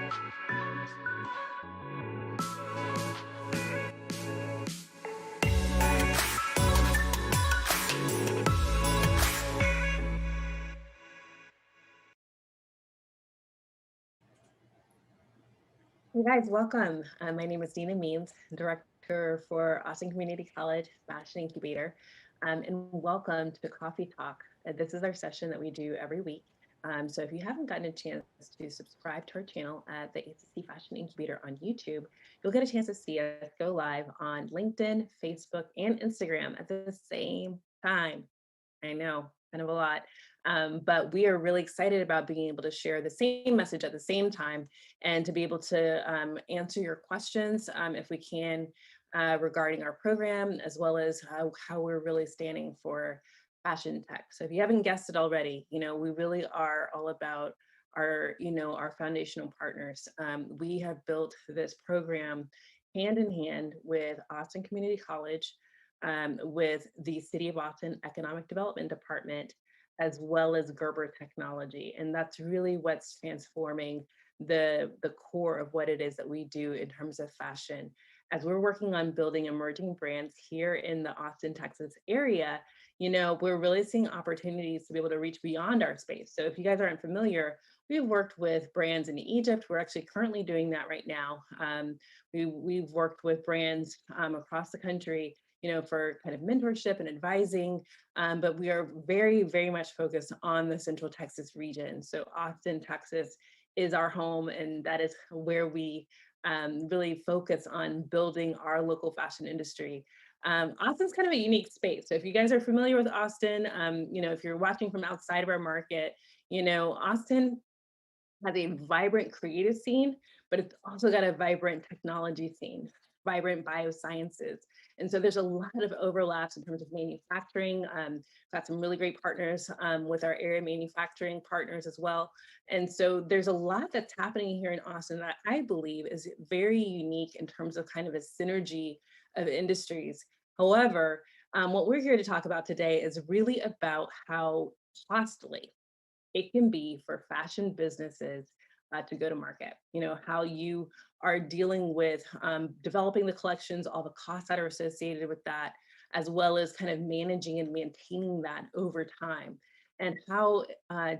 Hey guys, welcome. My name is Dina Means, Director for Austin Community College Fashion Incubator, and welcome to Coffee Talk. This is our session that we do every week. So if you haven't gotten a chance to subscribe to our channel at the ACC Fashion Incubator on YouTube, you'll get a chance to see us go live on LinkedIn, Facebook, and Instagram at the same time. I know, kind of a lot. But we are really excited about being able to share the same message at the same time and to be able to answer your questions if we can regarding our program, as well as how we're really standing for fashion tech. So if you haven't guessed it already, we really are all about our foundational partners. We have built this program hand in hand with Austin Community College, with the City of Austin Economic Development Department, as well as Gerber Technology. And that's really what's transforming the core of what it is that we do in terms of fashion. As we're working on building emerging brands here in the Austin, Texas area, we're really seeing opportunities to be able to reach beyond our space. So if you guys aren't familiar, we've worked with brands in Egypt. We're actually currently doing that right now. We've worked with brands across the country, for kind of mentorship and advising, but we are very, very much focused on the Central Texas region. So Austin, Texas is our home, and that is where we really focus on building our local fashion industry. Austin's kind of a unique space. So if you guys are familiar with Austin, if you're watching from outside of our market, Austin has a vibrant creative scene, but it's also got a vibrant technology scene, vibrant biosciences. And so there's a lot of overlaps in terms of manufacturing. Got some really great partners with our area manufacturing partners as well. And so there's a lot that's happening here in Austin that I believe is very unique in terms of kind of a synergy of industries. However, what we're here to talk about today is really about how costly it can be for fashion businesses to go to market. How you are dealing with developing the collections, all the costs that are associated with that, as well as kind of managing and maintaining that over time, and how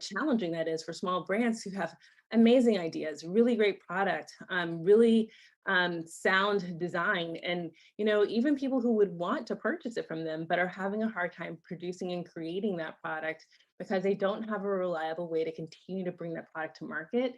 challenging that is for small brands who have amazing ideas, really great product, really sound design, and even people who would want to purchase it from them but are having a hard time producing and creating that product because they don't have a reliable way to continue to bring that product to market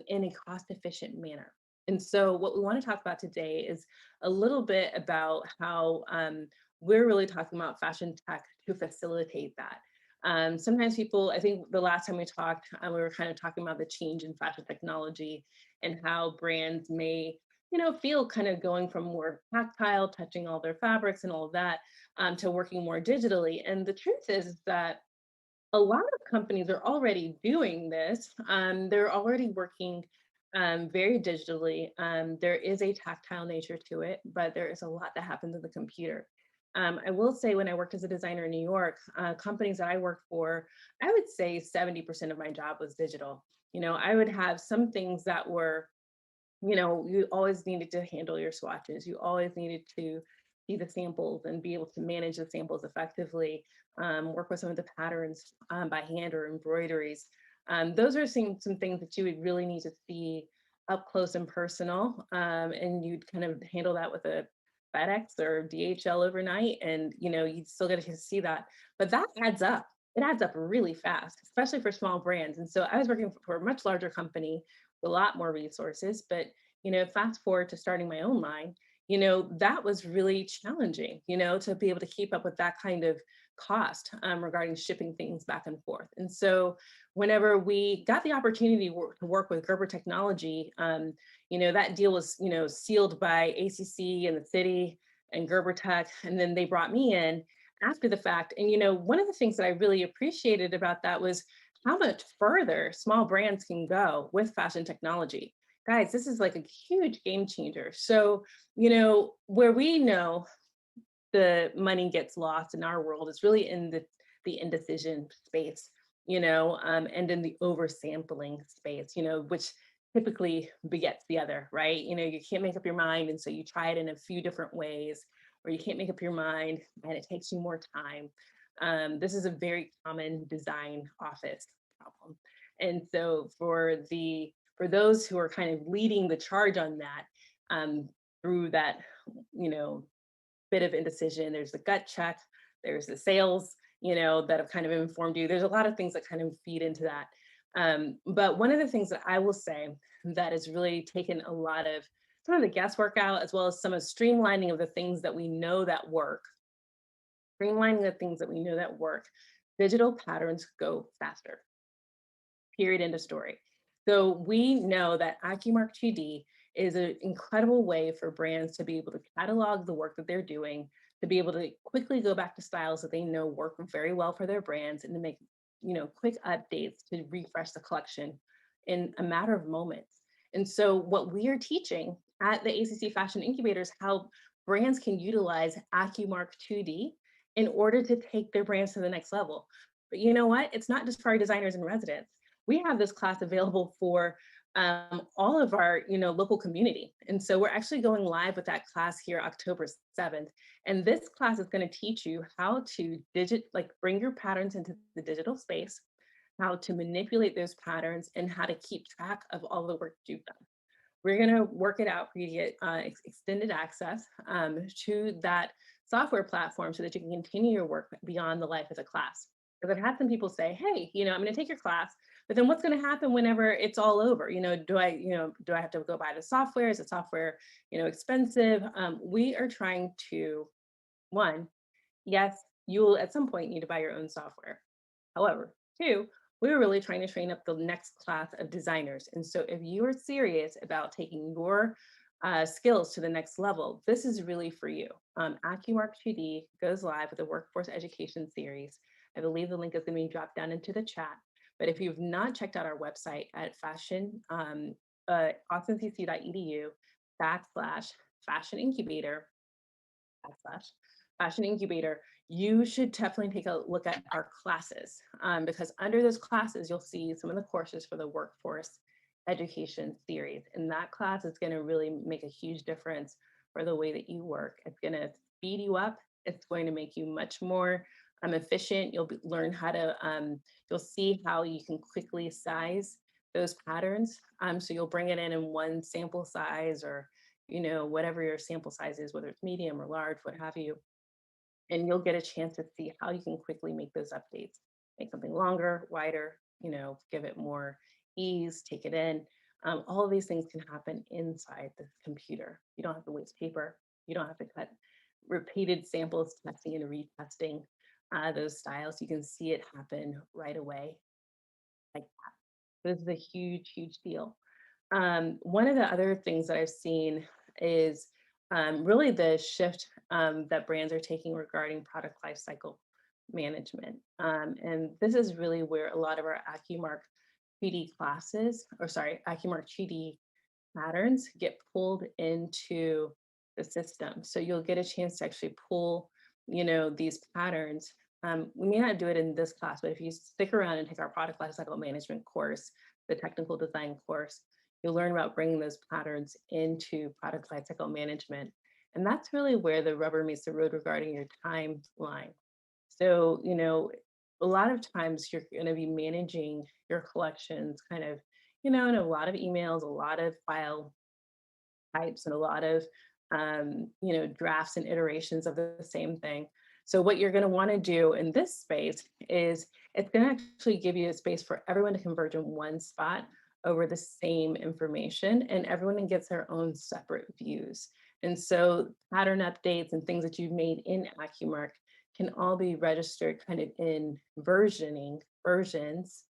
in a cost-efficient manner. And so what we want to talk about today is a little bit about how we're really talking about fashion tech to facilitate that. Sometimes people, I think the last time we talked, we were kind of talking about the change in fashion technology and how brands may, feel kind of going from more tactile, touching all their fabrics and all of that, to working more digitally. And the truth is that a lot of companies are already doing this. They're already working very digitally. There is a tactile nature to it, but there is a lot that happens in the computer. I will say when I worked as a designer in New York, companies that I worked for, I would say 70% of my job was digital. I would have some things that were, you always needed to handle your swatches. You always needed to see the samples and be able to manage the samples effectively, work with some of the patterns by hand or embroideries. Those are some things that you would really need to see up close and personal, and you'd kind of handle that with a FedEx or DHL overnight, and you'd still get to see that. But that adds up. It adds up really fast, especially for small brands. And so I was working for a much larger company with a lot more resources. But fast forward to starting my own line, that was really challenging, to be able to keep up with that kind of cost regarding shipping things back and forth. And so whenever we got the opportunity to work with Gerber Technology, that deal was, sealed by ACC and the city and Gerber Tech, and then they brought me in after the fact. And, one of the things that I really appreciated about that was how much further small brands can go with fashion technology. Guys, this is like a huge game changer. So, where we know the money gets lost in our world is really in the indecision space, and in the oversampling space, which typically begets the other, right? You can't make up your mind, and so you try it in a few different ways, or you can't make up your mind and it takes you more time. This is a very common design office problem. And so for those who are kind of leading the charge on that, through that, you know, bit of indecision, there's the gut check, there's the sales, that have kind of informed you. There's a lot of things that kind of feed into that. But one of the things that I will say that has really taken a lot of some of the guesswork out, as well as some of streamlining of the things that we know that work, streamlining the things that we know that work, digital patterns go faster, period, end of story. So we know that AccuMark 2D is an incredible way for brands to be able to catalog the work that they're doing, to be able to quickly go back to styles that they know work very well for their brands, and to make, quick updates to refresh the collection in a matter of moments. And so what we are teaching at the ACC Fashion Incubator is how brands can utilize AccuMark 2D in order to take their brands to the next level. But you know what? It's not just for our designers in residence. We have this class available for all of our local community. And so we're actually going live with that class here October 7th. And this class is going to teach you how to bring your patterns into the digital space, how to manipulate those patterns, and how to keep track of all the work you've done. We're going to work it out for you to get extended access to that software platform so that you can continue your work beyond the life of the class. Because I've had some people say, hey, I'm going to take your class, but then what's going to happen whenever it's all over? Do I have to go buy the software? Is the software, expensive? We are trying to, one, yes, you will at some point need to buy your own software. However, two, we're really trying to train up the next class of designers. And so if you are serious about taking your skills to the next level, this is really for you. AccuMark 2D goes live with a workforce education series. I believe the link is going to be dropped down into the chat. But if you've not checked out our website at austncc.edu /fashion incubator fashion incubator, you should definitely take a look at our classes, because under those classes, you'll see some of the courses for the workforce education series. And that class is going to really make a huge difference for the way that you work. It's going to speed you up. It's going to make you much more efficient. Learn how to, you'll see how you can quickly size those patterns. So you'll bring it in one sample size, or whatever your sample size is, whether it's medium or large, what have you. And you'll get a chance to see how you can quickly make those updates, make something longer, wider, give it more ease, take it in. All of these things can happen inside the computer. You don't have to waste paper. You don't have to cut repeated samples, testing and retesting those styles. You can see it happen right away like that. This is a huge, huge deal. One of the other things that I've seen is really the shift that brands are taking regarding product lifecycle management. And this is really where a lot of our AccuMark 2D classes, or sorry, AccuMark 2D patterns get pulled into the system. So you'll get a chance to actually pull, these patterns. We may not do it in this class, but if you stick around and take our product lifecycle management course, the technical design course, you'll learn about bringing those patterns into product lifecycle management. And that's really where the rubber meets the road regarding your timeline. So, a lot of times you're going to be managing your collections kind of, in a lot of emails, a lot of file types, and a lot of, drafts and iterations of the same thing. So what you're going to want to do in this space is it's going to actually give you a space for everyone to converge in one spot over the same information, and everyone gets their own separate views. And so pattern updates and things that you've made in AccuMark can all be registered kind of in versions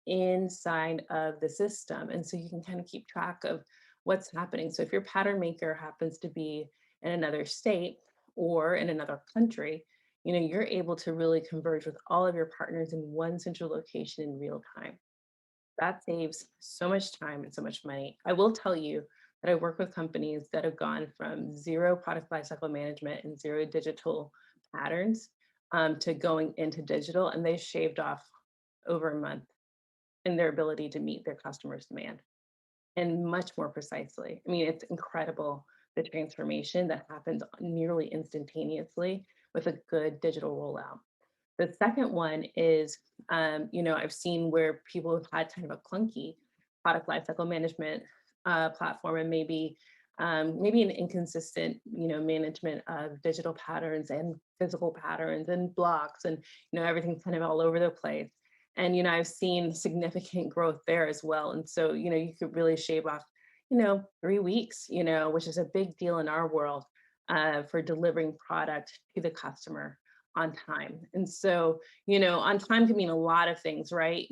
inside of the system. And so you can kind of keep track of what's happening. So if your pattern maker happens to be in another state or in another country, you're able to really converge with all of your partners in one central location in real time. That saves so much time and so much money. I will tell you that I work with companies that have gone from zero product lifecycle management and zero digital patterns to going into digital, and they shaved off over a month in their ability to meet their customers' demand. and much more precisely. I mean, it's incredible the transformation that happens nearly instantaneously with a good digital rollout. The second one is, I've seen where people have had kind of a clunky product lifecycle management platform, and maybe an inconsistent, management of digital patterns and physical patterns and blocks, and everything's kind of all over the place. And I've seen significant growth there as well. And so you could really shave off 3 weeks, which is a big deal in our world for delivering product to the customer on time. And so, on time can mean a lot of things, right?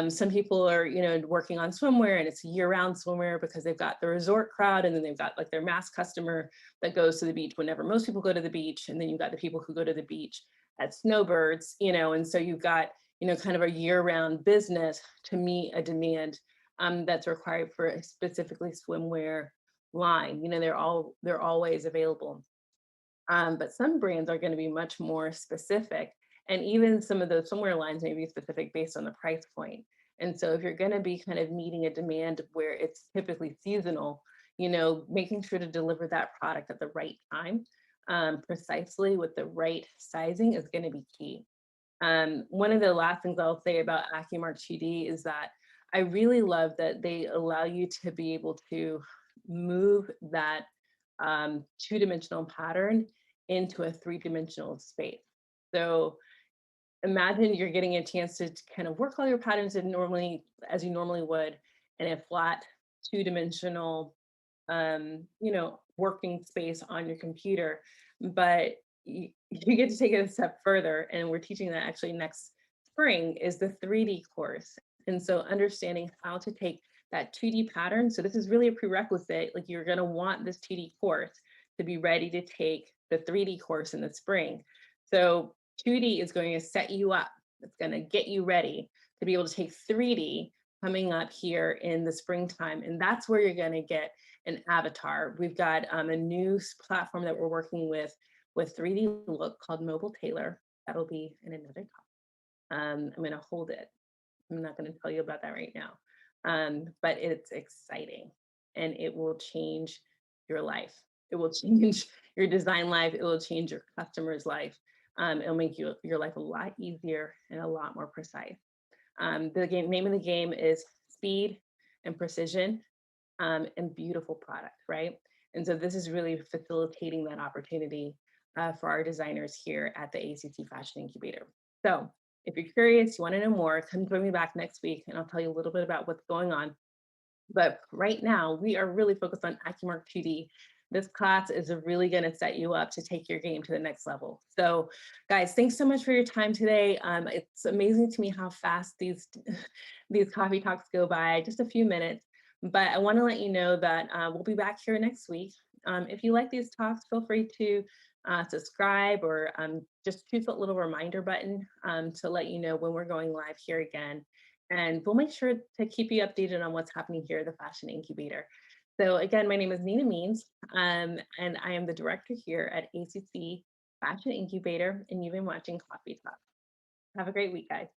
Some people are, working on swimwear and it's year-round swimwear because they've got the resort crowd, and then they've got like their mass customer that goes to the beach whenever most people go to the beach. And then you've got the people who go to the beach at snowbirds, and so you've got, kind of a year-round business to meet a demand that's required for a specifically swimwear line. They're always available. But some brands are going to be much more specific. And even some of the swimwear lines may be specific based on the price point. And so if you're going to be kind of meeting a demand where it's typically seasonal, making sure to deliver that product at the right time, precisely with the right sizing is going to be key. One of the last things I'll say about AccuMark 2D is that I really love that they allow you to be able to move that two-dimensional pattern into a three-dimensional space. So imagine you're getting a chance to kind of work all your patterns as you normally would in a flat two-dimensional working space on your computer, but you get to take it a step further, and we're teaching that actually next spring is the 3D course. And so understanding how to take that 2D pattern. So this is really a prerequisite. Like, you're going to want this 2D course to be ready to take the 3D course in the spring. So 2D is going to set you up. It's going to get you ready to be able to take 3D coming up here in the springtime. And that's where you're going to get an avatar. We've got a new platform that we're working with 3D look called Mobile Tailor. That'll be in another talk. I'm going to hold it. I'm not going to tell you about that right now. But it's exciting, and it will change your life. It will change your design life. It will change your customer's life. It'll make your life a lot easier and a lot more precise. The name of the game is speed and precision, and beautiful product, right? And so this is really facilitating that opportunity for our designers here at the ACC Fashion Incubator. So if you're curious, you want to know more, come join me back next week, and I'll tell you a little bit about what's going on. But right now, we are really focused on AccuMark 2D. This class is really going to set you up to take your game to the next level. So guys, thanks so much for your time today. It's amazing to me how fast these coffee talks go by, just a few minutes. But I want to let you know that we'll be back here next week. If you like these talks, feel free to subscribe, or just choose that little reminder button to let you know when we're going live here again. And we'll make sure to keep you updated on what's happening here at the Fashion Incubator. So again, my name is Nina Means, and I am the director here at ACC Fashion Incubator, and you've been watching Coffee Talk. Have a great week, guys.